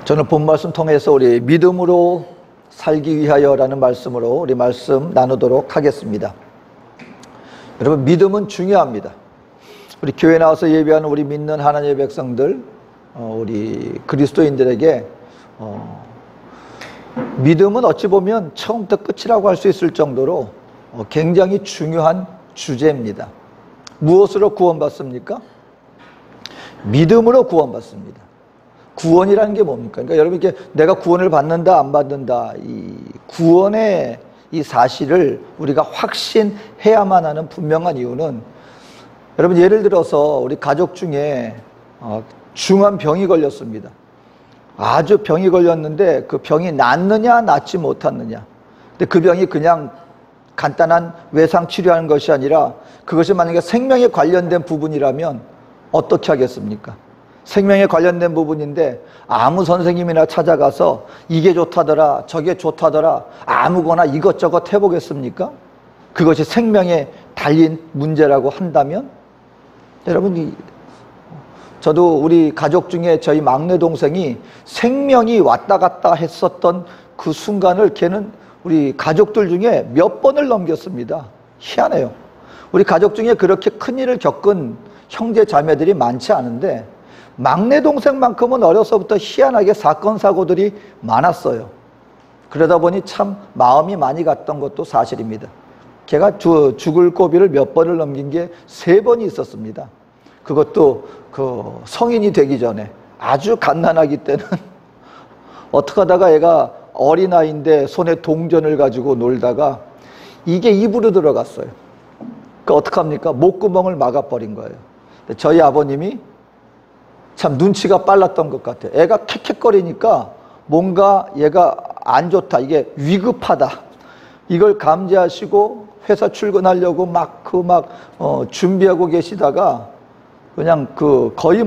저는 본 말씀 통해서 우리 믿음으로 살기 위하여라는 말씀으로 우리 말씀 나누도록 하겠습니다. 여러분, 믿음은 중요합니다. 우리 교회 나와서 예배하는 우리 믿는 하나님의 백성들, 우리 그리스도인들에게 믿음은 어찌 보면 처음부터 끝이라고 할 수 있을 정도로 굉장히 중요한 주제입니다. 무엇으로 구원받습니까? 믿음으로 구원받습니다. 구원이라는 게 뭡니까? 그러니까 여러분, 이게 내가 구원을 받는다 안 받는다, 이 구원의 이 사실을 우리가 확신해야만 하는 분명한 이유는, 여러분 예를 들어서 우리 가족 중에 중한 병이 걸렸습니다. 아주 병이 걸렸는데 그 병이 낫느냐 낫지 못하느냐. 근데 그 병이 그냥 간단한 외상 치료하는 것이 아니라 그것이 만약에 생명에 관련된 부분이라면 어떻게 하겠습니까? 생명에 관련된 부분인데 아무 선생님이나 찾아가서 이게 좋다더라 저게 좋다더라 아무거나 이것저것 해보겠습니까? 그것이 생명에 달린 문제라고 한다면, 여러분, 저도 우리 가족 중에 저희 막내 동생이 생명이 왔다 갔다 했었던 그 순간을 걔는 우리 가족들 중에 몇 번을 넘겼습니다. 희한해요. 우리 가족 중에 그렇게 큰일을 겪은 형제 자매들이 많지 않은데 막내 동생만큼은 어려서부터 희한하게 사건 사고들이 많았어요. 그러다 보니 참 마음이 많이 갔던 것도 사실입니다. 걔가 죽을 고비를 몇 번을 넘긴 게 3번이 있었습니다. 그것도 그 성인이 되기 전에 아주 갓난아기 때는 어떻게 하다가 애가 어린아이인데 손에 동전을 가지고 놀다가 이게 입으로 들어갔어요. 그 어떡합니까? 목구멍을 막아버린 거예요. 저희 아버님이 참 눈치가 빨랐던 것 같아요. 애가 캑캑거리니까 뭔가 얘가 안 좋다, 이게 위급하다, 이걸 감지하시고 회사 출근하려고 준비하고 계시다가 그냥 거의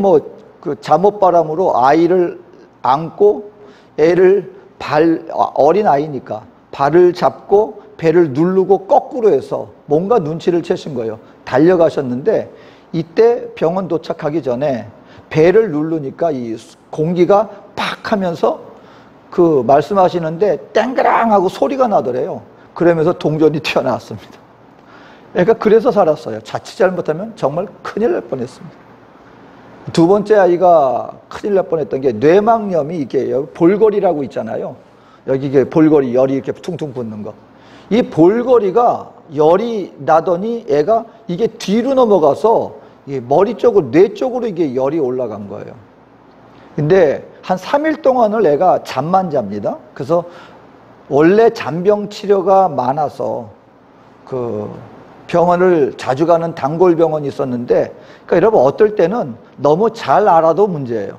잠옷바람으로 아이를 안고 애를 어린 아이니까 발을 잡고 배를 누르고 거꾸로 해서 뭔가 눈치를 채신 거예요. 달려가셨는데 이때 병원 도착하기 전에 배를 누르니까 이 공기가 팍 하면서 그 말씀하시는데 땡그랑 하고 소리가 나더래요. 그러면서 동전이 튀어나왔습니다. 애가 그래서 살았어요. 자칫 잘못하면 정말 큰일 날 뻔했습니다. 두 번째 아이가 큰일 날 뻔했던 게 뇌막염이, 이게 볼거리라고 있잖아요. 여기 이게 볼거리, 열이 이렇게 퉁퉁 붙는 거. 이 볼거리가 열이 나더니 애가 이게 뒤로 넘어가서 머리 쪽으로, 뇌 쪽으로 이게 열이 올라간 거예요. 근데 한 3일 동안을 애가 잠만 잡니다. 그래서 원래 잔병 치료가 많아서 그 병원을 자주 가는 단골병원이 있었는데, 그러니까 여러분 어떨 때는 너무 잘 알아도 문제예요.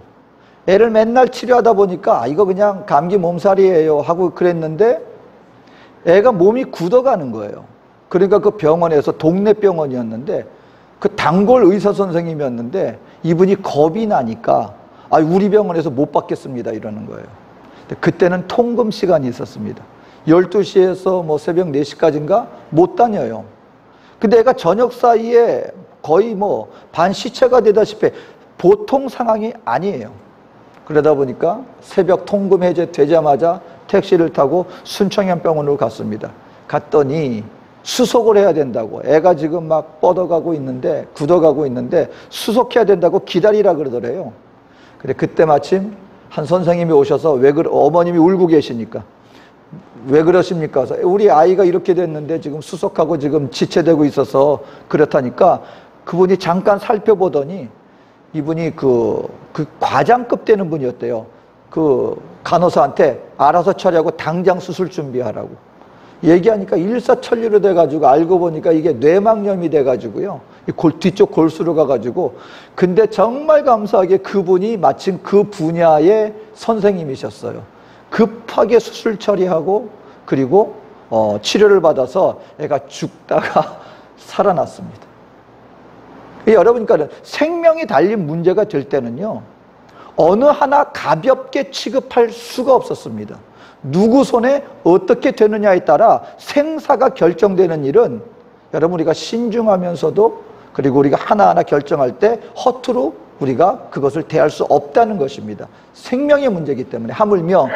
애를 맨날 치료하다 보니까 이거 그냥 감기 몸살이에요 하고 그랬는데 애가 몸이 굳어가는 거예요. 그러니까 그 병원에서 동네 병원이었는데 그 단골 의사 선생님이었는데 이분이 겁이 나니까 우리 병원에서 못 받겠습니다 이러는 거예요. 그때는 통금 시간이 있었습니다. 12시에서 새벽 4시까지인가 못 다녀요. 근데 애가 저녁 사이에 거의 반 시체가 되다시피 보통 상황이 아니에요. 그러다 보니까 새벽 통금 해제되자마자 택시를 타고 순천향 병원으로 갔습니다. 갔더니 수속을 해야 된다고, 애가 지금 막 뻗어가고 있는데, 굳어가고 있는데 수속해야 된다고 기다리라 그러더래요. 근데 그때 마침 한 선생님이 오셔서 어머님이 울고 계시니까 왜 그러십니까? 그래서 우리 아이가 이렇게 됐는데 지금 수속하고 지금 지체되고 있어서 그렇다니까 그분이 잠깐 살펴보더니 이분이 그 과장급 되는 분이었대요. 그 간호사한테 알아서 처리하고 당장 수술 준비하라고 얘기하니까 일사천리로 돼가지고 알고 보니까 이게 뇌막염이 돼가지고요. 뒤쪽 골수로 가가지고, 근데 정말 감사하게 그분이 마침 그 분야의 선생님이셨어요. 급하게 수술 처리하고 그리고 치료를 받아서 애가 죽다가 살아났습니다. 여러분, 그러니까 생명이 달린 문제가 될 때는요, 어느 하나 가볍게 취급할 수가 없었습니다. 누구 손에 어떻게 되느냐에 따라 생사가 결정되는 일은 여러분 우리가 신중하면서도, 그리고 우리가 하나하나 결정할 때 허투루 우리가 그것을 대할 수 없다는 것입니다. 생명의 문제이기 때문에. 하물며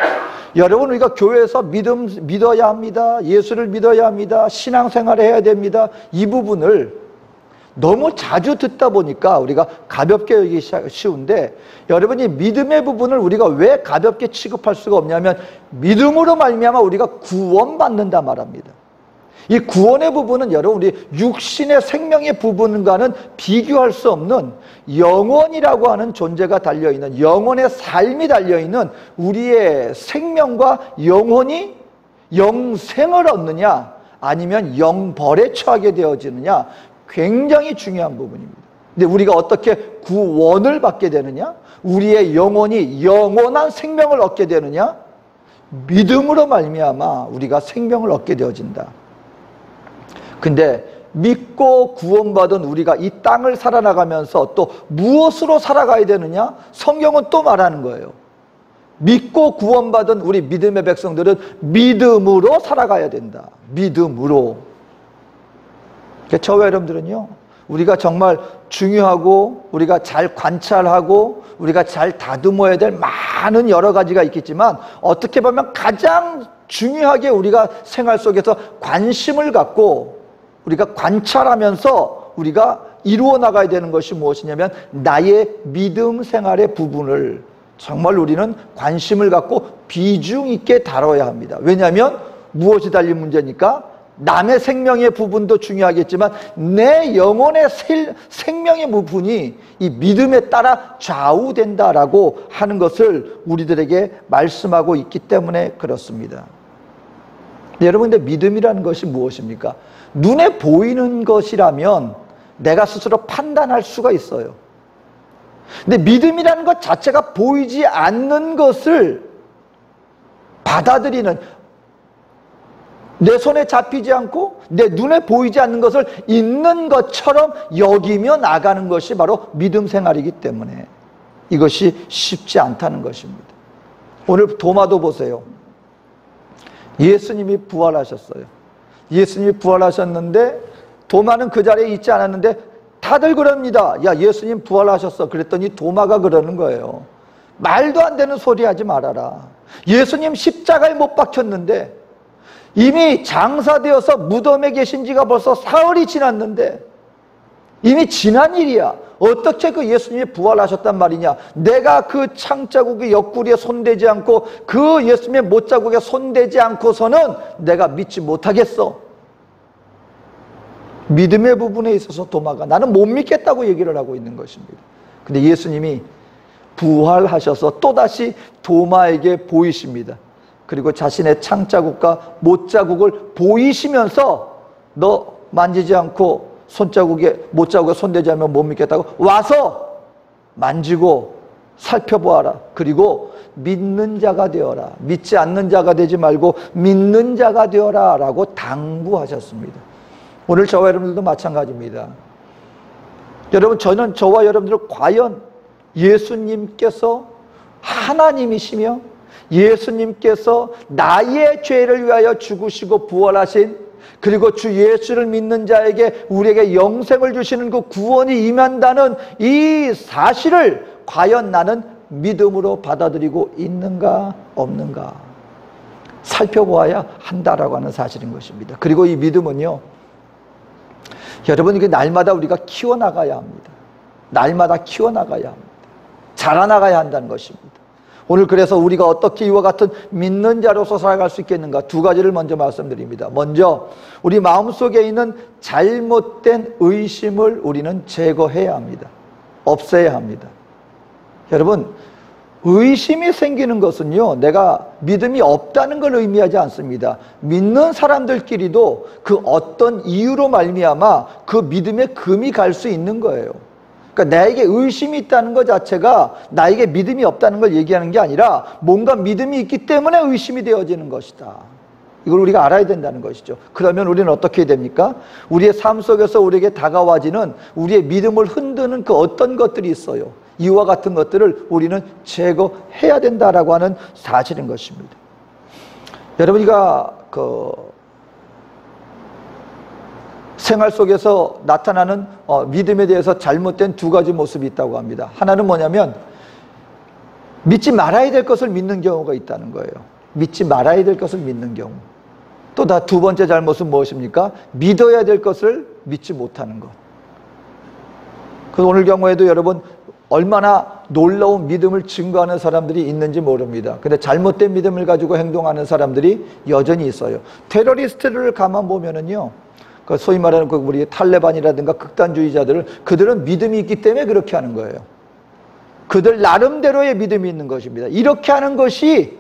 여러분, 우리가 교회에서 믿어야 합니다. 예수를 믿어야 합니다. 신앙생활을 해야 됩니다. 이 부분을 너무 자주 듣다 보니까 우리가 가볍게 여기기 쉬운데, 여러분이 믿음의 부분을 우리가 왜 가볍게 취급할 수가 없냐면, 믿음으로 말미암아 우리가 구원받는다 말합니다. 이 구원의 부분은 여러분, 우리 육신의 생명의 부분과는 비교할 수 없는 영원이라고 하는 존재가 달려있는, 영원의 삶이 달려있는 우리의 생명과 영혼이 영생을 얻느냐 아니면 영벌에 처하게 되어지느냐, 굉장히 중요한 부분입니다. 근데 우리가 어떻게 구원을 받게 되느냐, 우리의 영혼이 영원한 생명을 얻게 되느냐, 믿음으로 말미암아 우리가 생명을 얻게 되어진다. 근데 믿고 구원받은 우리가 이 땅을 살아나가면서 또 무엇으로 살아가야 되느냐? 성경은 또 말하는 거예요. 믿고 구원받은 우리 믿음의 백성들은 믿음으로 살아가야 된다. 믿음으로. 저와 여러분들은요, 우리가 정말 중요하고 우리가 잘 관찰하고 우리가 잘 다듬어야 될 많은 여러 가지가 있겠지만, 어떻게 보면 가장 중요하게 우리가 생활 속에서 관심을 갖고 우리가 관찰하면서 우리가 이루어 나가야 되는 것이 무엇이냐면, 나의 믿음 생활의 부분을 정말 우리는 관심을 갖고 비중 있게 다뤄야 합니다. 왜냐하면 무엇이 달린 문제니까? 남의 생명의 부분도 중요하겠지만 내 영혼의 생명의 부분이 이 믿음에 따라 좌우된다라고 하는 것을 우리들에게 말씀하고 있기 때문에 그렇습니다. 여러분, 근데 믿음이라는 것이 무엇입니까? 눈에 보이는 것이라면 내가 스스로 판단할 수가 있어요. 근데 믿음이라는 것 자체가 보이지 않는 것을 받아들이는, 내 손에 잡히지 않고 내 눈에 보이지 않는 것을 있는 것처럼 여기며 나가는 것이 바로 믿음 생활이기 때문에 이것이 쉽지 않다는 것입니다. 오늘 도마도 보세요. 예수님이 부활하셨어요. 예수님이 부활하셨는데 도마는 그 자리에 있지 않았는데 다들 그럽니다. 야, 예수님 부활하셨어. 그랬더니 도마가 그러는 거예요. 말도 안 되는 소리 하지 말아라. 예수님 십자가에 못 박혔는데, 이미 장사되어서 무덤에 계신 지가 벌써 사흘이 지났는데, 이미 지난 일이야. 어떻게 그 예수님이 부활하셨단 말이냐? 내가 그 창자국의 옆구리에 손대지 않고 그 예수님의 못자국에 손대지 않고서는 내가 믿지 못하겠어. 믿음의 부분에 있어서 도마가 나는 못 믿겠다고 얘기를 하고 있는 것입니다. 근데 예수님이 부활하셔서 또다시 도마에게 보이십니다. 그리고 자신의 창자국과 못자국을 보이시면서 너 만지지 않고 못자국에 손대지 않으면 못 믿겠다고, 와서 만지고 살펴보아라. 그리고 믿는 자가 되어라. 믿지 않는 자가 되지 말고 믿는 자가 되어라 라고 당부하셨습니다. 오늘 저와 여러분들도 마찬가지입니다. 여러분, 저와 여러분들은 과연 예수님께서 하나님이시며 예수님께서 나의 죄를 위하여 죽으시고 부활하신, 그리고 주 예수를 믿는 자에게 우리에게 영생을 주시는 그 구원이 임한다는 이 사실을 과연 나는 믿음으로 받아들이고 있는가 없는가 살펴보아야 한다라고 하는 사실인 것입니다. 그리고 이 믿음은요, 여러분, 이게 날마다 우리가 키워나가야 합니다. 날마다 키워나가야 합니다. 자라나가야 한다는 것입니다. 오늘 그래서 우리가 어떻게 이와 같은 믿는 자로서 살아갈 수 있겠는가, 두 가지를 먼저 말씀드립니다. 먼저 우리 마음속에 있는 잘못된 의심을 우리는 제거해야 합니다. 없애야 합니다. 여러분, 의심이 생기는 것은요, 내가 믿음이 없다는 걸 의미하지 않습니다. 믿는 사람들끼리도 그 어떤 이유로 말미암아 그 믿음에 금이 갈 수 있는 거예요. 그러니까 나에게 의심이 있다는 것 자체가 나에게 믿음이 없다는 걸 얘기하는 게 아니라 뭔가 믿음이 있기 때문에 의심이 되어지는 것이다. 이걸 우리가 알아야 된다는 것이죠. 그러면 우리는 어떻게 됩니까? 우리의 삶 속에서 우리에게 다가와지는 우리의 믿음을 흔드는 그 어떤 것들이 있어요. 이와 같은 것들을 우리는 제거해야 된다라고 하는 사실인 것입니다. 여러분, 우리가 생활 속에서 나타나는 믿음에 대해서 잘못된 두 가지 모습이 있다고 합니다. 하나는 뭐냐면 믿지 말아야 될 것을 믿는 경우가 있다는 거예요. 믿지 말아야 될 것을 믿는 경우. 또 두 번째 잘못은 무엇입니까? 믿어야 될 것을 믿지 못하는 것. 그래서 오늘 경우에도 여러분 얼마나 놀라운 믿음을 증거하는 사람들이 있는지 모릅니다. 근데 잘못된 믿음을 가지고 행동하는 사람들이 여전히 있어요. 테러리스트를 가만 보면은요, 소위 말하는 우리 탈레반이라든가 극단주의자들을, 그들은 믿음이 있기 때문에 그렇게 하는 거예요. 그들 나름대로의 믿음이 있는 것입니다. 이렇게 하는 것이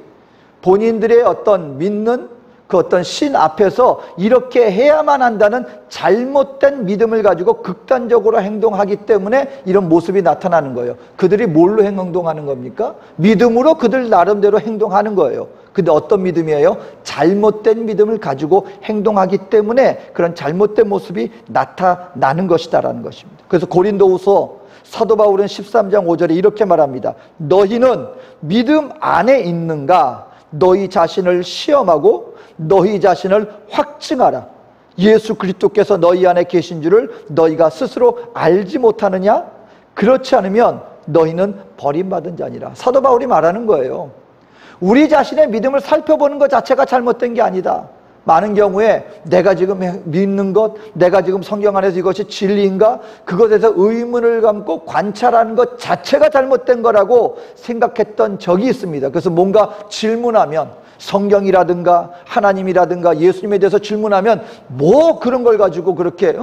본인들의 어떤 믿는 그 어떤 신 앞에서 이렇게 해야만 한다는 잘못된 믿음을 가지고 극단적으로 행동하기 때문에 이런 모습이 나타나는 거예요. 그들이 뭘로 행동하는 겁니까? 믿음으로 그들 나름대로 행동하는 거예요. 근데 어떤 믿음이에요? 잘못된 믿음을 가지고 행동하기 때문에 그런 잘못된 모습이 나타나는 것이다라는 것입니다. 그래서 고린도후서 사도 바울은 13장 5절에 이렇게 말합니다. 너희는 믿음 안에 있는가? 너희 자신을 시험하고 너희 자신을 확증하라. 예수 그리스도께서 너희 안에 계신 줄을 너희가 스스로 알지 못하느냐? 그렇지 않으면 너희는 버림받은 자니라. 사도 바울이 말하는 거예요. 우리 자신의 믿음을 살펴보는 것 자체가 잘못된 게 아니다. 많은 경우에 내가 지금 믿는 것, 내가 지금 성경 안에서 이것이 진리인가? 그것에서 의문을 감고 관찰하는 것 자체가 잘못된 거라고 생각했던 적이 있습니다. 그래서 뭔가 질문하면 성경이라든가 하나님이라든가 예수님에 대해서 질문하면 뭐 그런 걸 가지고 그렇게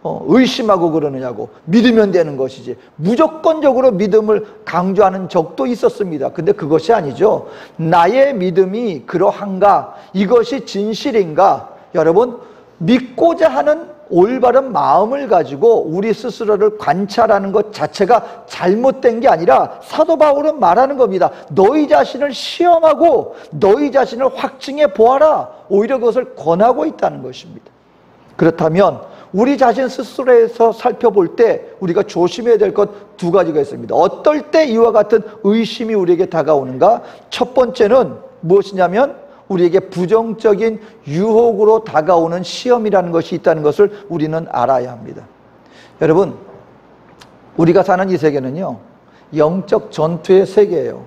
의심하고 그러느냐고, 믿으면 되는 것이지, 무조건적으로 믿음을 강조하는 적도 있었습니다. 근데 그것이 아니죠. 나의 믿음이 그러한가? 이것이 진실인가? 여러분, 믿고자 하는 올바른 마음을 가지고 우리 스스로를 관찰하는 것 자체가 잘못된 게 아니라 사도 바울은 말하는 겁니다. 너희 자신을 시험하고 너희 자신을 확증해 보아라. 오히려 그것을 권하고 있다는 것입니다. 그렇다면 우리 자신 스스로에서 살펴볼 때 우리가 조심해야 될 것 두 가지가 있습니다. 어떨 때 이와 같은 의심이 우리에게 다가오는가? 첫 번째는 무엇이냐면 우리에게 부정적인 유혹으로 다가오는 시험이라는 것이 있다는 것을 우리는 알아야 합니다. 여러분, 우리가 사는 이 세계는요, 영적 전투의 세계예요.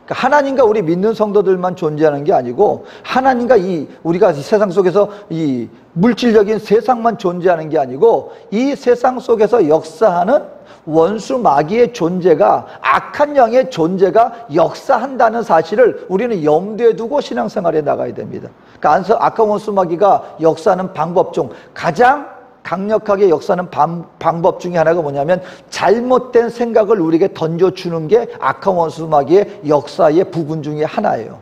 그러니까 하나님과 우리 믿는 성도들만 존재하는 게 아니고 하나님과 우리가 이 세상 속에서 이 물질적인 세상만 존재하는 게 아니고 이 세상 속에서 역사하는 원수 마귀의 존재가, 악한 영의 존재가 역사한다는 사실을 우리는 염두에 두고 신앙생활에 나가야 됩니다. 그러니까 악한 원수 마귀가 역사하는 방법 중 가장 강력하게 역사하는 방법 중에 하나가 뭐냐면 잘못된 생각을 우리에게 던져주는 게 악한 원수 마귀의 역사의 부분 중에 하나예요.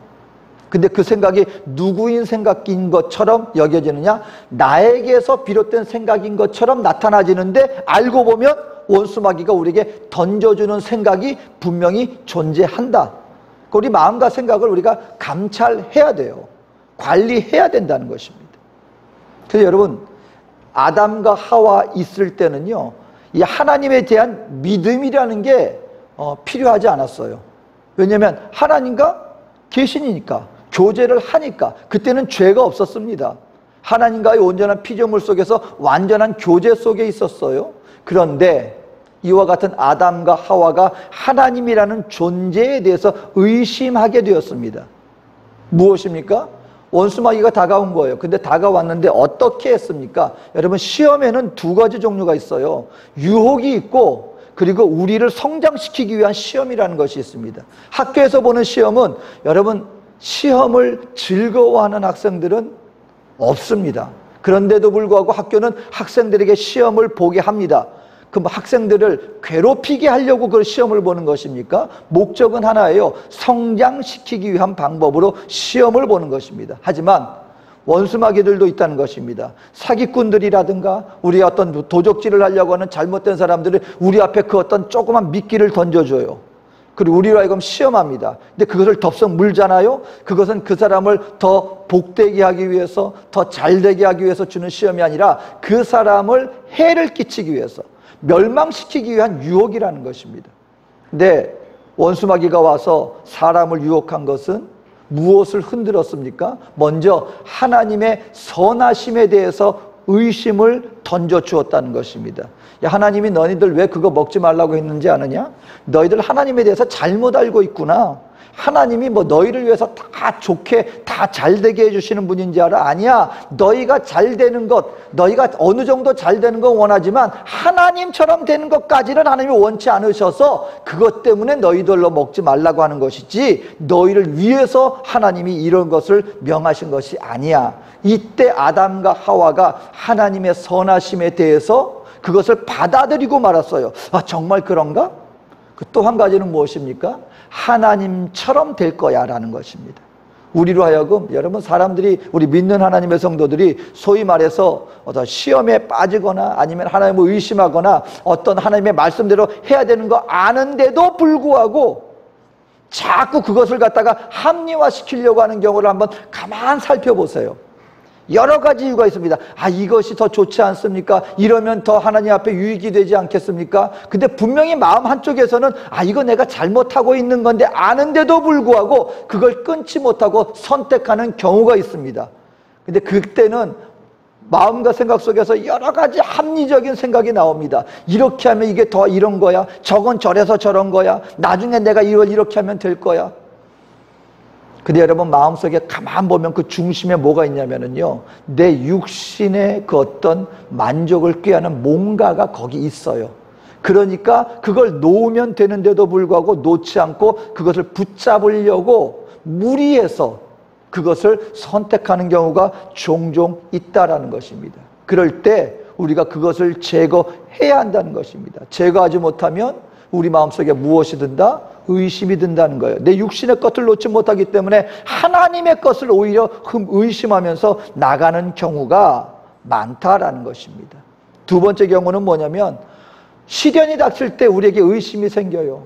근데 그 생각이 누구인 생각인 것처럼 여겨지느냐? 나에게서 비롯된 생각인 것처럼 나타나지는데 알고 보면 원수 마귀가 우리에게 던져주는 생각이 분명히 존재한다. 우리 마음과 생각을 우리가 감찰해야 돼요. 관리해야 된다는 것입니다. 그래서 여러분, 아담과 하와 있을 때는요, 이 하나님에 대한 믿음이라는 게 필요하지 않았어요. 왜냐하면 하나님과 계시니까, 교제를 하니까. 그때는 죄가 없었습니다. 하나님과의 온전한 피조물 속에서 완전한 교제 속에 있었어요. 그런데 이와 같은 아담과 하와가 하나님이라는 존재에 대해서 의심하게 되었습니다. 무엇입니까? 원수마귀가 다가온 거예요. 근데 다가왔는데 어떻게 했습니까? 여러분, 시험에는 두 가지 종류가 있어요. 유혹이 있고, 그리고 우리를 성장시키기 위한 시험이라는 것이 있습니다. 학교에서 보는 시험은, 여러분, 시험을 즐거워하는 학생들은 없습니다. 그런데도 불구하고 학교는 학생들에게 시험을 보게 합니다. 그럼 학생들을 괴롭히게 하려고 그 시험을 보는 것입니까? 목적은 하나예요. 성장시키기 위한 방법으로 시험을 보는 것입니다. 하지만 원수마귀들도 있다는 것입니다. 사기꾼들이라든가 우리 어떤 도적질을 하려고 하는 잘못된 사람들이 우리 앞에 그 어떤 조그만 미끼를 던져줘요. 그리고 우리로 하여금 시험합니다. 근데 그것을 덥석 물잖아요. 그것은 그 사람을 더 복되게 하기 위해서, 더 잘되게 하기 위해서 주는 시험이 아니라 그 사람을 해를 끼치기 위해서, 멸망시키기 위한 유혹이라는 것입니다. 근데 원수마귀가 와서 사람을 유혹한 것은 무엇을 흔들었습니까? 먼저 하나님의 선하심에 대해서 의심을 던져 주었다는 것입니다. 야, 하나님이 너희들 왜 그거 먹지 말라고 했는지 아느냐? 너희들 하나님에 대해서 잘못 알고 있구나. 하나님이 뭐 너희를 위해서 다 좋게 다 잘되게 해주시는 분인지 알아? 아니야. 너희가 잘되는 것, 너희가 어느 정도 잘되는 건 원하지만 하나님처럼 되는 것까지는 하나님이 원치 않으셔서 그것 때문에 너희들로 먹지 말라고 하는 것이지, 너희를 위해서 하나님이 이런 것을 명하신 것이 아니야. 이때 아담과 하와가 하나님의 선하심에 대해서 그것을 받아들이고 말았어요. 아, 정말 그런가? 또 한 가지는 무엇입니까? 하나님처럼 될 거야 라는 것입니다. 우리로 하여금, 여러분, 사람들이, 우리 믿는 하나님의 성도들이 소위 말해서 어떤 시험에 빠지거나 아니면 하나님을 의심하거나 어떤 하나님의 말씀대로 해야 되는 거 아는데도 불구하고 자꾸 그것을 갖다가 합리화시키려고 하는 경우를 한번 가만 살펴보세요. 여러 가지 이유가 있습니다. 아, 이것이 더 좋지 않습니까? 이러면 더 하나님 앞에 유익이 되지 않겠습니까? 근데 분명히 마음 한쪽에서는 아, 이거 내가 잘못하고 있는 건데 아는데도 불구하고 그걸 끊지 못하고 선택하는 경우가 있습니다. 근데 그때는 마음과 생각 속에서 여러 가지 합리적인 생각이 나옵니다. 이렇게 하면 이게 더 이런 거야. 저건 저래서 저런 거야. 나중에 내가 이걸 이렇게 하면 될 거야. 근데 여러분, 마음속에 가만 보면 그 중심에 뭐가 있냐면요, 내 육신의 그 어떤 만족을 꾀하는 뭔가가 거기 있어요. 그러니까 그걸 놓으면 되는데도 불구하고 놓지 않고 그것을 붙잡으려고 무리해서 그것을 선택하는 경우가 종종 있다라는 것입니다. 그럴 때 우리가 그것을 제거해야 한다는 것입니다. 제거하지 못하면 우리 마음속에 무엇이 든다? 의심이 든다는 거예요. 내 육신의 것을 놓지 못하기 때문에 하나님의 것을 오히려 의심하면서 나가는 경우가 많다라는 것입니다. 두 번째 경우는 뭐냐면, 시련이 닥칠 때 우리에게 의심이 생겨요.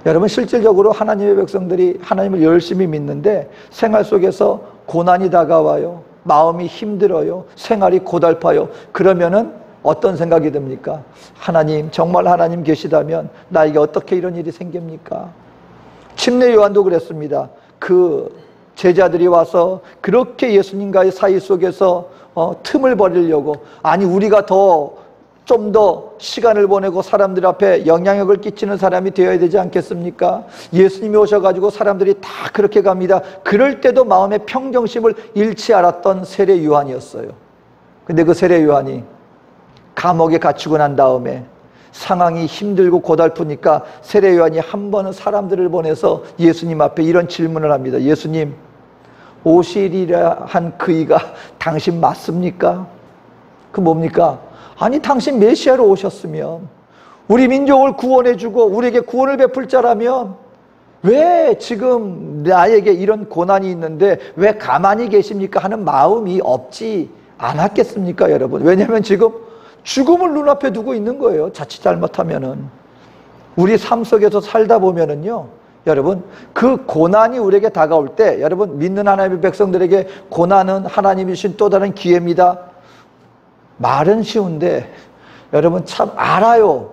여러분, 실질적으로 하나님의 백성들이 하나님을 열심히 믿는데 생활 속에서 고난이 다가와요. 마음이 힘들어요. 생활이 고달파요. 그러면은 어떤 생각이 듭니까? 하나님, 정말 하나님 계시다면 나에게 어떻게 이런 일이 생깁니까? 침례 요한도 그랬습니다. 그 제자들이 와서 그렇게 예수님과의 사이 속에서 틈을 벌이려고, 아니 우리가 좀 더 시간을 보내고 사람들 앞에 영향력을 끼치는 사람이 되어야 되지 않겠습니까? 예수님이 오셔가지고 사람들이 다 그렇게 갑니다. 그럴 때도 마음의 평정심을 잃지 않았던 세례 요한이었어요. 근데 그 세례 요한이 감옥에 갇히고 난 다음에 상황이 힘들고 고달프니까 세례 요한이 한 번은 사람들을 보내서 예수님 앞에 이런 질문을 합니다. 예수님, 오시리라 한 그이가 당신 맞습니까? 그 뭡니까? 아니, 당신 메시아로 오셨으면, 우리 민족을 구원해주고 우리에게 구원을 베풀 자라면 왜 지금 나에게 이런 고난이 있는데 왜 가만히 계십니까? 하는 마음이 없지 않았겠습니까, 여러분? 왜냐하면 지금 죽음을 눈앞에 두고 있는 거예요. 자칫 잘못하면은. 우리 삶 속에서 살다 보면은요, 여러분, 그 고난이 우리에게 다가올 때, 여러분, 믿는 하나님의 백성들에게 고난은 하나님이 주신 또 다른 기회입니다. 말은 쉬운데 여러분 참 알아요.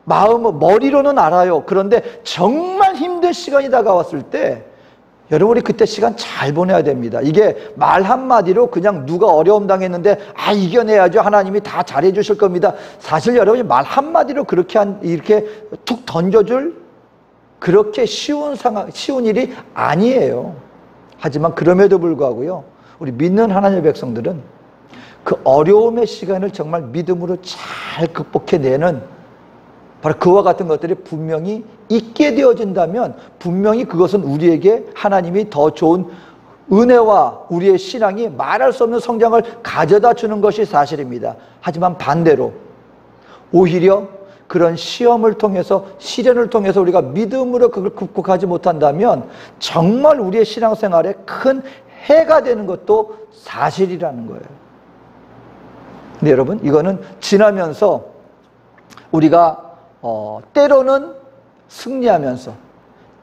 머리로는 알아요. 그런데 정말 힘든 시간이 다가왔을 때 여러분이 그때 시간 잘 보내야 됩니다. 이게 말 한마디로 그냥 누가 어려움 당했는데 아, 이겨내야죠, 하나님이 다 잘해 주실 겁니다. 사실 여러분이 말 한마디로 이렇게 툭 던져줄 그렇게 쉬운 일이 아니에요. 하지만 그럼에도 불구하고요, 우리 믿는 하나님의 백성들은 그 어려움의 시간을 정말 믿음으로 잘 극복해내는, 바로 그와 같은 것들이 분명히 있게 되어진다면 분명히 그것은 우리에게 하나님이 더 좋은 은혜와 우리의 신앙이 말할 수 없는 성장을 가져다 주는 것이 사실입니다. 하지만 반대로 오히려 그런 시험을 통해서, 시련을 통해서 우리가 믿음으로 그걸 극복하지 못한다면 정말 우리의 신앙생활에 큰 해가 되는 것도 사실이라는 거예요. 근데 여러분, 이거는 지나면서 우리가 때로는 승리하면서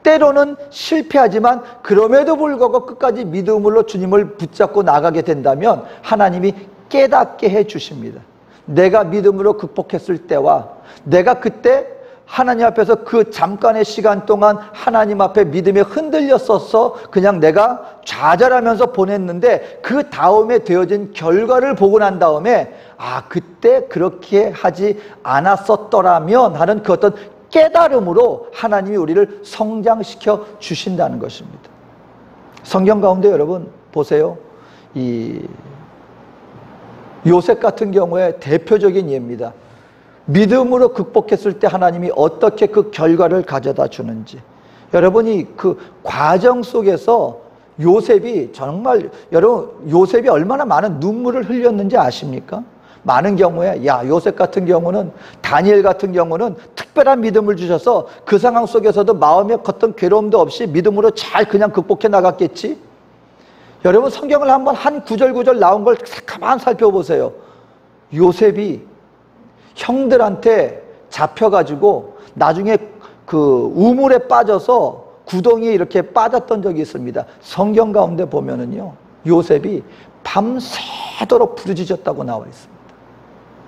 때로는 실패하지만 그럼에도 불구하고 끝까지 믿음으로 주님을 붙잡고 나가게 된다면 하나님이 깨닫게 해 주십니다. 내가 믿음으로 극복했을 때와 내가 그때 하나님 앞에서 그 잠깐의 시간 동안 하나님 앞에 믿음에 흔들렸었어. 그냥 내가 좌절하면서 보냈는데 그 다음에 되어진 결과를 보고 난 다음에 아, 그때 그렇게 하지 않았었더라면 하는 그 어떤 깨달음으로 하나님이 우리를 성장시켜 주신다는 것입니다. 성경 가운데 여러분 보세요. 이 요셉 같은 경우에 대표적인 예입니다. 믿음으로 극복했을 때 하나님이 어떻게 그 결과를 가져다 주는지. 여러분이 그 과정 속에서 요셉이 정말, 여러분 요셉이 얼마나 많은 눈물을 흘렸는지 아십니까? 많은 경우에 요셉 같은 경우는, 다니엘 같은 경우는 특별한 믿음을 주셔서 그 상황 속에서도 마음에 어떤 괴로움도 없이 믿음으로 잘 그냥 극복해 나갔겠지. 여러분 성경을 한번 한 구절 나온 걸 가만 살펴보세요. 요셉이 형들한테 잡혀가지고 나중에 그 우물에 빠져서 구덩이에 이렇게 빠졌던 적이 있습니다. 성경 가운데 보면은요, 요셉이 밤새도록 부르짖었다고 나와 있습니다.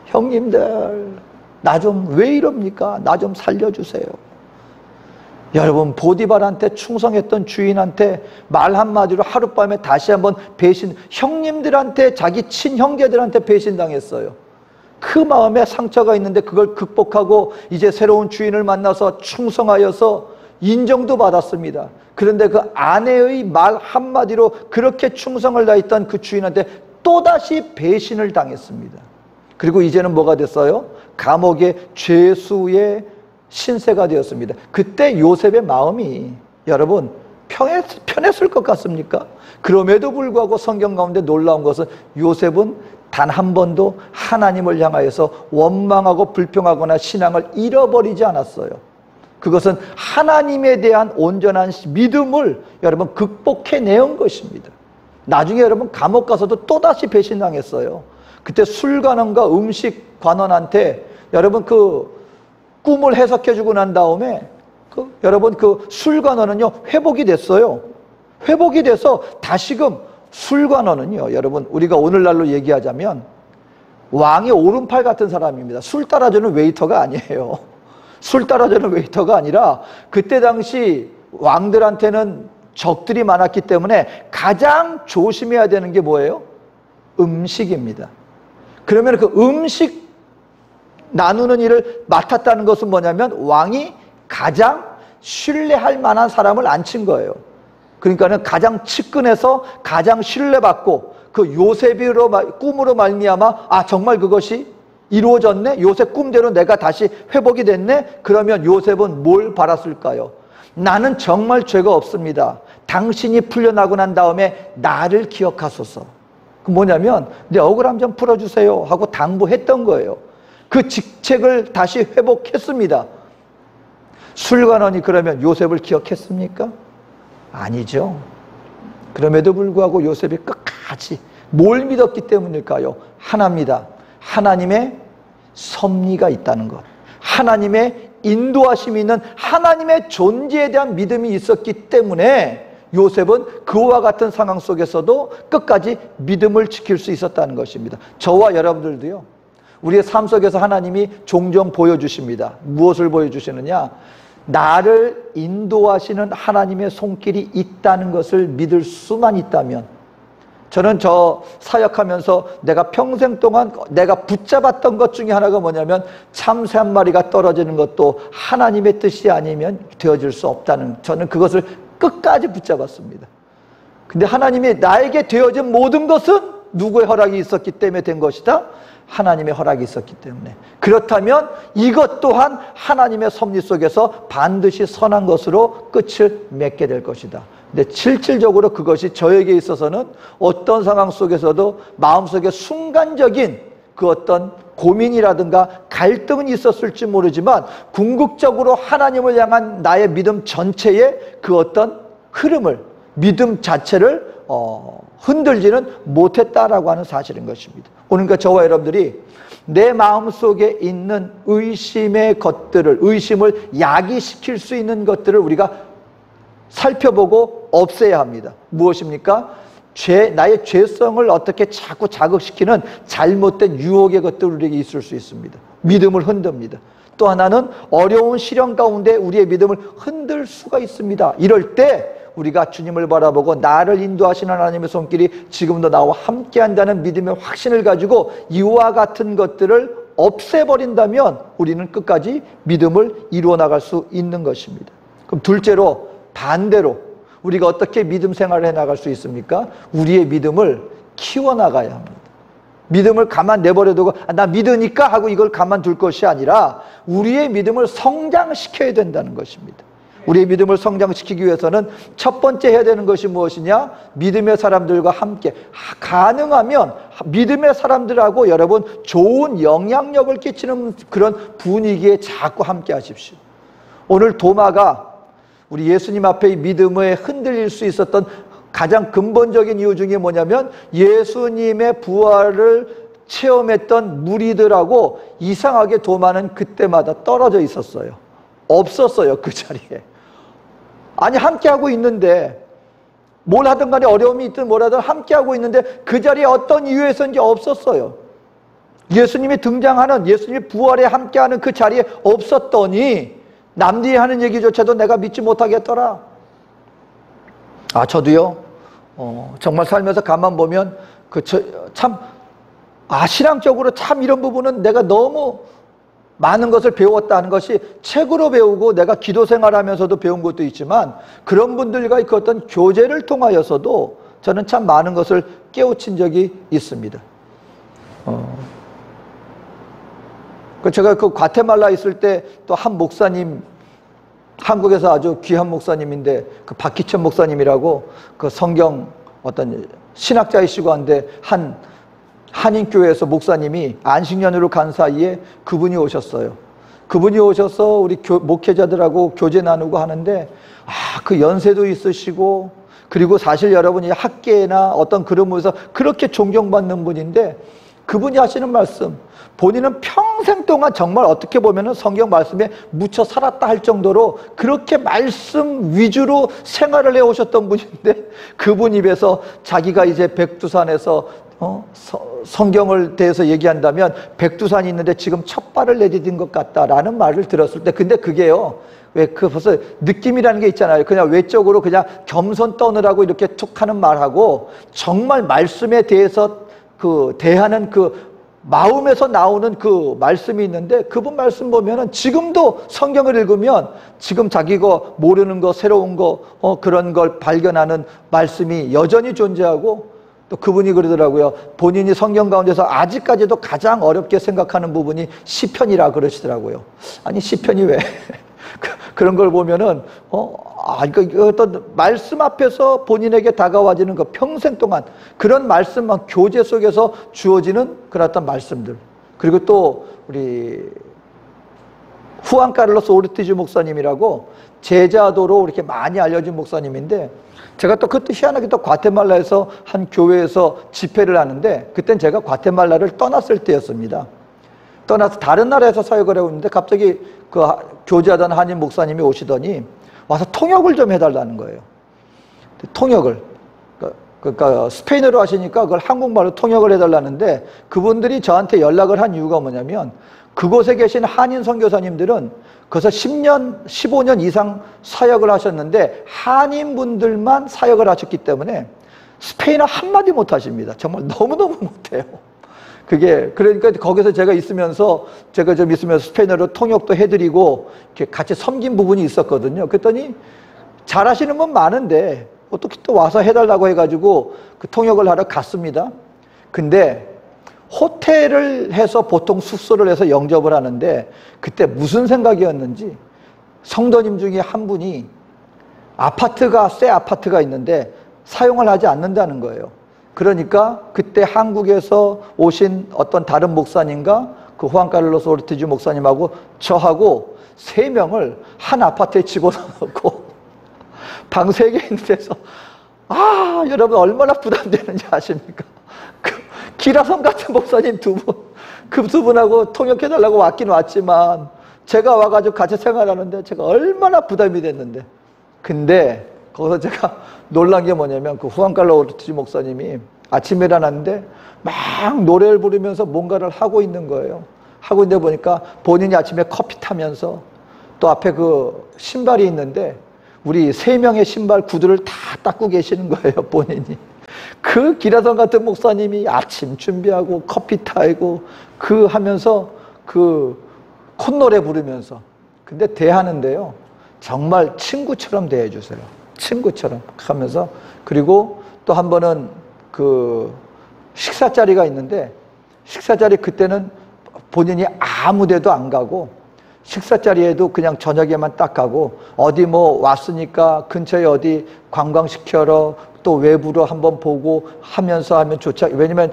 형님들, 나 좀 왜 이럽니까? 나 좀 살려주세요. 여러분, 보디발한테 충성했던 주인한테 말 한마디로 하룻밤에 다시 한번 형님들한테, 자기 친형제들한테 배신당했어요. 그 마음에 상처가 있는데 그걸 극복하고 이제 새로운 주인을 만나서 충성하여서 인정도 받았습니다. 그런데 그 아내의 말 한마디로 그렇게 충성을 다했던 그 주인한테 또다시 배신을 당했습니다. 그리고 이제는 뭐가 됐어요? 감옥의 죄수의 신세가 되었습니다. 그때 요셉의 마음이 여러분 편했을 것 같습니까? 그럼에도 불구하고 성경 가운데 놀라운 것은 요셉은 단 한 번도 하나님을 향하여서 원망하고 불평하거나 신앙을 잃어버리지 않았어요. 그것은 하나님에 대한 온전한 믿음을 여러분 극복해내온 것입니다. 나중에 여러분 감옥 가서도 또다시 배신당했어요. 그때 술관원과 음식관원한테 여러분 그 꿈을 해석해주고 난 다음에 여러분 그 술관원은요 회복이 됐어요. 회복이 돼서 다시금 술관원은요, 여러분 우리가 오늘날로 얘기하자면 왕의 오른팔 같은 사람입니다. 술 따라주는 웨이터가 아니에요. 술 따라주는 웨이터가 아니라 그때 당시 왕들한테는 적들이 많았기 때문에 가장 조심해야 되는 게 뭐예요? 음식입니다. 그러면 그 음식 나누는 일을 맡았다는 것은 뭐냐면 왕이 가장 신뢰할 만한 사람을 앉힌 거예요. 그러니까는 가장 측근해서 가장 신뢰받고 그 요셉으로 꿈으로 말미암아 아 정말 그것이 이루어졌네? 요셉 꿈대로 내가 다시 회복이 됐네? 그러면 요셉은 뭘 바랐을까요? 나는 정말 죄가 없습니다. 당신이 풀려나고 난 다음에 나를 기억하소서. 그 뭐냐면 내 억울함 좀 풀어주세요 하고 당부했던 거예요. 그 직책을 다시 회복했습니다. 술관원이 그러면 요셉을 기억했습니까? 아니죠. 그럼에도 불구하고 요셉이 끝까지 뭘 믿었기 때문일까요? 하나입니다. 하나님의 섭리가 있다는 것, 하나님의 인도하심이 있는 하나님의 존재에 대한 믿음이 있었기 때문에 요셉은 그와 같은 상황 속에서도 끝까지 믿음을 지킬 수 있었다는 것입니다. 저와 여러분들도요, 우리의 삶 속에서 하나님이 종종 보여주십니다. 무엇을 보여주시느냐? 나를 인도하시는 하나님의 손길이 있다는 것을 믿을 수만 있다면, 저는 저 사역하면서 내가 평생 동안 내가 붙잡았던 것 중에 하나가 뭐냐면 참새 한 마리가 떨어지는 것도 하나님의 뜻이 아니면 되어질 수 없다는, 저는 그것을 끝까지 붙잡았습니다. 근데 하나님이 나에게 되어진 모든 것은 누구의 허락이 있었기 때문에 된 것이다? 하나님의 허락이 있었기 때문에. 그렇다면 이것 또한 하나님의 섭리 속에서 반드시 선한 것으로 끝을 맺게 될 것이다. 근데 실질적으로 그것이 저에게 있어서는 어떤 상황 속에서도 마음속에 순간적인 그 어떤 고민이라든가 갈등은 있었을지 모르지만 궁극적으로 하나님을 향한 나의 믿음 전체의 그 어떤 흐름을, 믿음 자체를 흔들지는 못했다라고 하는 사실인 것입니다. 그러니까 저와 여러분들이 내 마음속에 있는 의심의 것들을, 의심을 야기시킬 수 있는 것들을 우리가 살펴보고 없애야 합니다. 무엇입니까? 나의 죄성을 어떻게 자꾸 자극시키는 잘못된 유혹의 것들 우리에게 있을 수 있습니다. 믿음을 흔듭니다. 또 하나는 어려운 시련 가운데 우리의 믿음을 흔들 수가 있습니다. 이럴 때 우리가 주님을 바라보고 나를 인도하시는 하나님의 손길이 지금도 나와 함께한다는 믿음의 확신을 가지고 이와 같은 것들을 없애버린다면 우리는 끝까지 믿음을 이루어 나갈 수 있는 것입니다. 그럼 둘째로, 반대로 우리가 어떻게 믿음 생활을 해나갈 수 있습니까? 우리의 믿음을 키워나가야 합니다. 믿음을 가만 내버려두고 나 믿으니까 하고 이걸 가만 둘 것이 아니라 우리의 믿음을 성장시켜야 된다는 것입니다. 우리의 믿음을 성장시키기 위해서는 첫 번째 해야 되는 것이 무엇이냐? 믿음의 사람들과 함께, 가능하면 믿음의 사람들하고 여러분 좋은 영향력을 끼치는 그런 분위기에 자꾸 함께 하십시오. 오늘 도마가 우리 예수님 앞에 믿음에 흔들릴 수 있었던 가장 근본적인 이유 중에 뭐냐면 예수님의 부활을 체험했던 무리들하고 이상하게 도마는 그때마다 떨어져 있었어요. 없었어요, 그 자리에. 아니, 함께하고 있는데 뭘 하든 간에 어려움이 있든 뭐라든 함께하고 있는데 그 자리에 어떤 이유에서인지 없었어요. 예수님이 등장하는, 예수님이 부활에 함께하는 그 자리에 없었더니 남들이 하는 얘기조차도 내가 믿지 못하겠더라. 저도요, 정말 살면서 가만 보면 신앙적으로 참 이런 부분은 내가 너무 많은 것을 배웠다는 것이 책으로 배우고 내가 기도 생활하면서도 배운 것도 있지만 그런 분들과 그 어떤 교제를 통하여서도 저는 참 많은 것을 깨우친 적이 있습니다. 제가 그 과테말라 있을 때 또 한 목사님, 한국에서 아주 귀한 목사님인데 그 박기천 목사님이라고 그 성경 어떤 신학자이시고 한데 한인교회에서 목사님이 안식년으로 간 사이에 그분이 오셨어요. 그분이 오셔서 우리 목회자들하고 교제 나누고 하는데 그 연세도 있으시고 그리고 사실 여러분이 학계나 어떤 그런 곳에서 그렇게 존경받는 분인데 그분이 하시는 말씀, 본인은 평생 동안 정말 어떻게 보면 성경 말씀에 묻혀 살았다 할 정도로 그렇게 말씀 위주로 생활을 해오셨던 분인데 그분 입에서 자기가 이제 백두산에서 성경을 대해서 얘기한다면 백두산이 있는데 지금 첫 발을 내디딘 것 같다라는 말을 들었을 때, 근데 그게요, 왜 벌써 느낌이라는 게 있잖아요. 그냥 외적으로 그냥 겸손 떠느라고 이렇게 툭 하는 말하고 정말 말씀에 대해서 대하는 마음에서 나오는 그 말씀이 있는데 그분 말씀 보면은 지금도 성경을 읽으면 지금 자기가 모르는 거, 새로운 거, 그런 걸 발견하는 말씀이 여전히 존재하고 또 그분이 그러더라고요. 본인이 성경 가운데서 아직까지도 가장 어렵게 생각하는 부분이 시편이라 그러시더라고요. 아니, 시편이 왜? 그런 걸 보면은, 어떤 말씀 앞에서 본인에게 다가와지는 거, 평생 동안 그런 말씀만 교제 속에서 주어지는 그런 어떤 말씀들. 그리고 또 우리 후안 카를로스 오르티즈 목사님이라고 제자도로 이렇게 많이 알려진 목사님인데 제가 또 그것도 희한하게 또 과테말라에서 한 교회에서 집회를 하는데 그땐 제가 과테말라를 떠났을 때였습니다. 떠나서 다른 나라에서 사역을 하고 있는데 갑자기 그 교제하던 한인 목사님이 오시더니 와서 통역을 좀 해달라는 거예요. 통역을. 그러니까 스페인어로 하시니까 그걸 한국말로 통역을 해달라는데 그분들이 저한테 연락을 한 이유가 뭐냐면 그곳에 계신 한인 선교사님들은 거기서 10년, 15년 이상 사역을 하셨는데 한인분들만 사역을 하셨기 때문에 스페인어 한마디 못 하십니다. 정말 너무너무 못해요. 그러니까 거기서 제가 좀 있으면서 스페인어로 통역도 해드리고 이렇게 같이 섬긴 부분이 있었거든요. 그랬더니 잘하시는 분 많은데 어떻게 또 와서 해달라고 해가지고 그 통역을 하러 갔습니다. 근데 호텔을 해서 보통 숙소를 해서 영접을 하는데 그때 무슨 생각이었는지 성도님 중에 한 분이 새 아파트가 있는데 사용을 하지 않는다는 거예요. 그러니까 그때 한국에서 오신 어떤 다른 목사님과 그 후안 카를로스 오르티즈 목사님하고 저하고 3명을 한 아파트에 집어넣고 방 3개 있는 데서 여러분 얼마나 부담되는지 아십니까? 기라성 같은 목사님 2분, 그 2분하고 통역해달라고 왔긴 왔지만 제가 와가지고 같이 생활하는데 제가 얼마나 부담이 됐는데 근데 거기서 제가 놀란 게 뭐냐면 그 후안칼로 오르티지 목사님이 아침에 일어났는데 막 노래를 부르면서 뭔가를 하고 있는 거예요. 하고 있는데 보니까 본인이 아침에 커피 타면서 또 앞에 그 신발이 있는데 우리 3명의 신발 구두를 다 닦고 계시는 거예요, 본인이. 그 기라성 같은 목사님이 아침 준비하고 커피 타고 그 하면서 그 콧노래 부르면서 근데 대하는데요. 정말 친구처럼 대해주세요. 친구처럼 하면서 그리고 또 한 번은 그 식사 자리가 있는데 식사 자리 그때는 본인이 아무 데도 안 가고 식사 자리에도 그냥 저녁에만 딱 가고 어디 뭐 왔으니까 근처에 어디 관광시켜러 또 외부로 한번 보고 하면서 하면 좋지. 왜냐면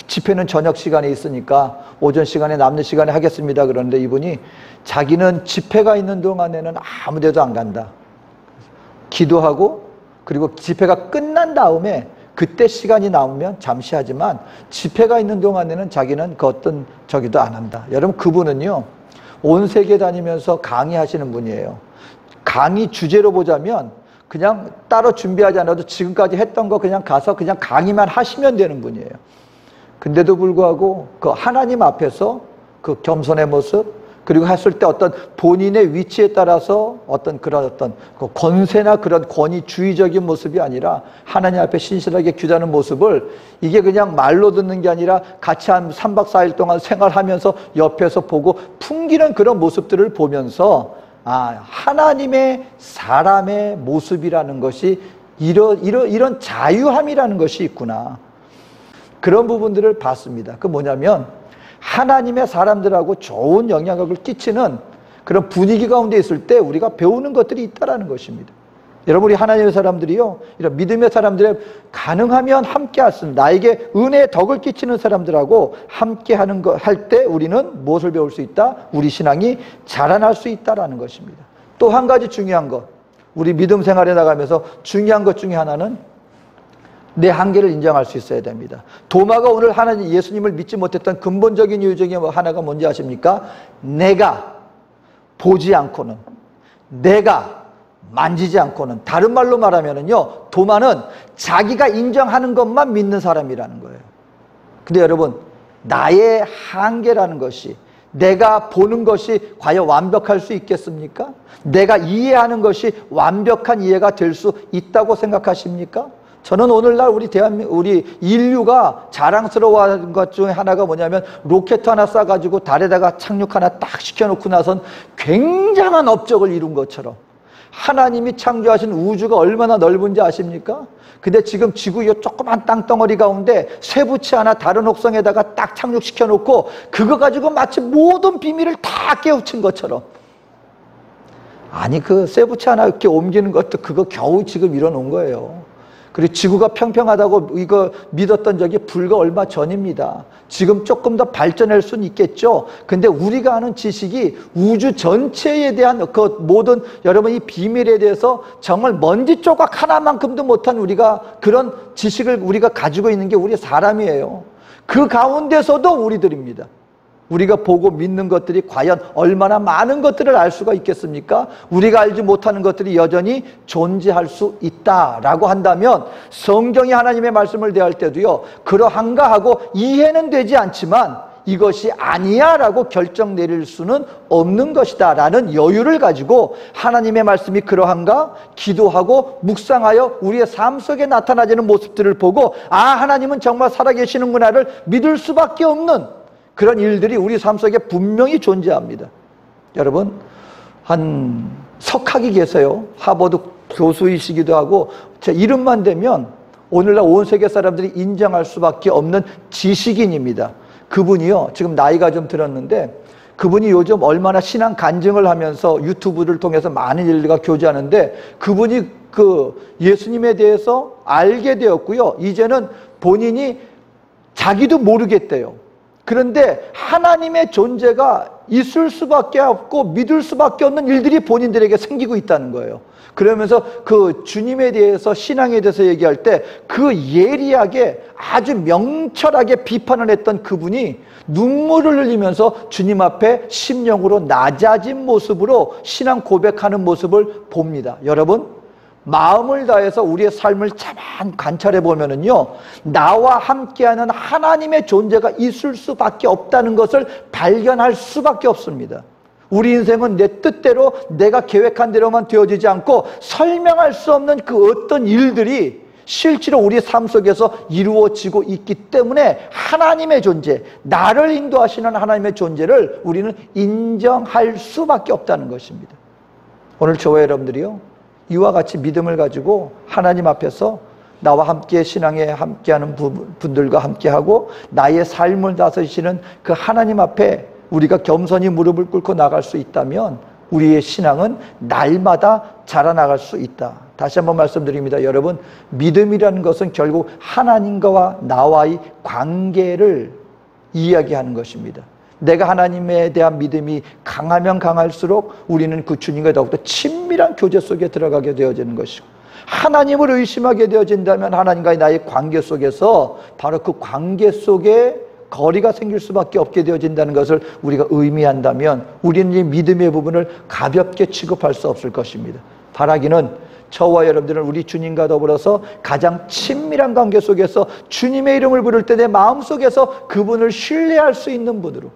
집회는 저녁 시간에 있으니까 오전 시간에 남는 시간에 하겠습니다. 그런데 이분이 자기는 집회가 있는 동안에는 아무 데도 안 간다. 기도하고 그리고 집회가 끝난 다음에 그때 시간이 나오면 잠시 하지만 집회가 있는 동안에는 자기는 그 어떤 저기도 안 한다. 여러분 그분은요. 온 세계 다니면서 강의하시는 분이에요. 강의 주제로 보자면 그냥 따로 준비하지 않아도 지금까지 했던 거 그냥 가서 그냥 강의만 하시면 되는 분이에요. 근데도 불구하고 그 하나님 앞에서 그 겸손의 모습 그리고 했을 때 어떤 본인의 위치에 따라서 어떤 그런 어떤 그 권세나 그런 권위주의적인 모습이 아니라 하나님 앞에 신실하게 기도하는 모습을 이게 그냥 말로 듣는 게 아니라 같이 한 3박 4일 동안 생활하면서 옆에서 보고 풍기는 그런 모습들을 보면서 아, 하나님의 사람의 모습이라는 것이 이런 자유함이라는 것이 있구나. 그런 부분들을 봤습니다. 그 뭐냐면 하나님의 사람들하고 좋은 영향력을 끼치는 그런 분위기 가운데 있을 때 우리가 배우는 것들이 있다는 것입니다. 여러분 우리 하나님의 사람들이요. 이런 믿음의 사람들의 가능하면 함께 하습니다. 나에게 은혜의 덕을 끼치는 사람들하고 함께 하는 거 할 때 우리는 무엇을 배울 수 있다? 우리 신앙이 자라날 수 있다는 것입니다. 또 한 가지 중요한 것. 우리 믿음 생활에 나가면서 중요한 것 중에 하나는 내 한계를 인정할 수 있어야 됩니다. 도마가 오늘 하나님 예수님을 믿지 못했던 근본적인 이유 중에 하나가 뭔지 아십니까? 내가 보지 않고는 내가 만지지 않고는 다른 말로 말하면은요 도마는 자기가 인정하는 것만 믿는 사람이라는 거예요. 근데 여러분 나의 한계라는 것이 내가 보는 것이 과연 완벽할 수 있겠습니까? 내가 이해하는 것이 완벽한 이해가 될 수 있다고 생각하십니까? 저는 오늘날 우리 인류가 자랑스러워하는 것 중에 하나가 뭐냐면 로켓 하나 쏴가지고 달에다가 착륙 하나 딱 시켜놓고 나선 굉장한 업적을 이룬 것처럼 하나님이 창조하신 우주가 얼마나 넓은지 아십니까? 근데 지금 지구 이 조그만 땅덩어리 가운데 쇠붙이 하나 다른 혹성에다가 딱 착륙시켜놓고 그거 가지고 마치 모든 비밀을 다 깨우친 것처럼 아니 그 쇠붙이 하나 이렇게 옮기는 것도 그거 겨우 지금 이뤄놓은 거예요. 그리고 지구가 평평하다고 이거 믿었던 적이 불과 얼마 전입니다. 지금 조금 더 발전할 수는 있겠죠. 근데 우리가 아는 지식이 우주 전체에 대한 그 모든 여러분 이 비밀에 대해서 정말 먼지 조각 하나만큼도 못한 우리가 그런 지식을 우리가 가지고 있는 게 우리 사람이에요. 그 가운데서도 우리들입니다. 우리가 보고 믿는 것들이 과연 얼마나 많은 것들을 알 수가 있겠습니까? 우리가 알지 못하는 것들이 여전히 존재할 수 있다라고 한다면 성경이 하나님의 말씀을 대할 때도요 그러한가 하고 이해는 되지 않지만 이것이 아니야 라고 결정 내릴 수는 없는 것이다 라는 여유를 가지고 하나님의 말씀이 그러한가 기도하고 묵상하여 우리의 삶 속에 나타나지는 모습들을 보고 아 하나님은 정말 살아계시는구나를 믿을 수밖에 없는 그런 일들이 우리 삶 속에 분명히 존재합니다. 여러분 한 석학이 계세요. 하버드 교수이시기도 하고 제 이름만 대면 오늘날 온 세계 사람들이 인정할 수밖에 없는 지식인입니다. 그분이요 지금 나이가 좀 들었는데 그분이 요즘 얼마나 신앙 간증을 하면서 유튜브를 통해서 많은 일들과 교제하는데 그분이 그 예수님에 대해서 알게 되었고요. 이제는 본인이 자기도 모르겠대요. 그런데 하나님의 존재가 있을 수밖에 없고 믿을 수밖에 없는 일들이 본인들에게 생기고 있다는 거예요. 그러면서 그 주님에 대해서 신앙에 대해서 얘기할 때 그 예리하게 아주 명철하게 비판을 했던 그분이 눈물을 흘리면서 주님 앞에 심령으로 낮아진 모습으로 신앙 고백하는 모습을 봅니다. 여러분 마음을 다해서 우리의 삶을 가만 관찰해 보면은요, 나와 함께하는 하나님의 존재가 있을 수밖에 없다는 것을 발견할 수밖에 없습니다. 우리 인생은 내 뜻대로 내가 계획한 대로만 되어지지 않고 설명할 수 없는 그 어떤 일들이 실제로 우리 삶 속에서 이루어지고 있기 때문에 하나님의 존재, 나를 인도하시는 하나님의 존재를 우리는 인정할 수밖에 없다는 것입니다. 오늘 저와 여러분들이요, 이와 같이 믿음을 가지고 하나님 앞에서 나와 함께 신앙에 함께하는 분들과 함께하고 나의 삶을 다스리시는 그 하나님 앞에 우리가 겸손히 무릎을 꿇고 나갈 수 있다면 우리의 신앙은 날마다 자라나갈 수 있다. 다시 한번 말씀드립니다. 여러분, 믿음이라는 것은 결국 하나님과 나와의 관계를 이야기하는 것입니다. 내가 하나님에 대한 믿음이 강하면 강할수록 우리는 그 주님과 더욱더 친밀한 교제 속에 들어가게 되어지는 것이고, 하나님을 의심하게 되어진다면 하나님과의 나의 관계 속에서 바로 그 관계 속에 거리가 생길 수밖에 없게 되어진다는 것을 우리가 의미한다면 우리는 이 믿음의 부분을 가볍게 취급할 수 없을 것입니다. 바라기는 저와 여러분들은 우리 주님과 더불어서 가장 친밀한 관계 속에서 주님의 이름을 부를 때 내 마음속에서 그분을 신뢰할 수 있는 분으로,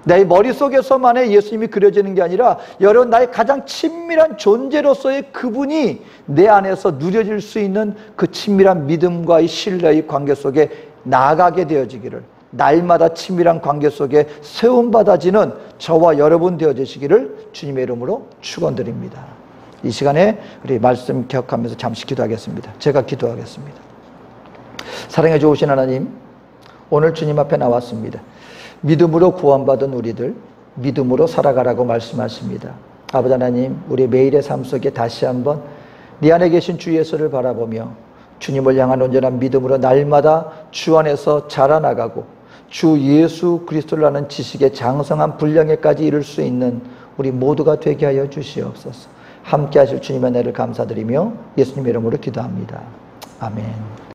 내 머릿속에서만의 예수님이 그려지는 게 아니라 여러분 나의 가장 친밀한 존재로서의 그분이 내 안에서 누려질 수 있는 그 친밀한 믿음과의 신뢰의 관계 속에 나아가게 되어지기를, 날마다 친밀한 관계 속에 세움받아지는 저와 여러분 되어지시기를 주님의 이름으로 축원드립니다. 이 시간에 우리 말씀 기억하면서 잠시 기도하겠습니다. 제가 기도하겠습니다. 사랑해 주신 하나님, 오늘 주님 앞에 나왔습니다. 믿음으로 구원받은 우리들 믿음으로 살아가라고 말씀하십니다. 아버지 하나님, 우리 매일의 삶 속에 다시 한번 네 안에 계신 주 예수를 바라보며 주님을 향한 온전한 믿음으로 날마다 주 안에서 자라나가고 주 예수 그리스도를 아는 지식의 장성한 분량에까지 이룰 수 있는 우리 모두가 되게 하여 주시옵소서. 함께 하실 주님의 은혜를 감사드리며 예수님의 이름으로 기도합니다. 아멘.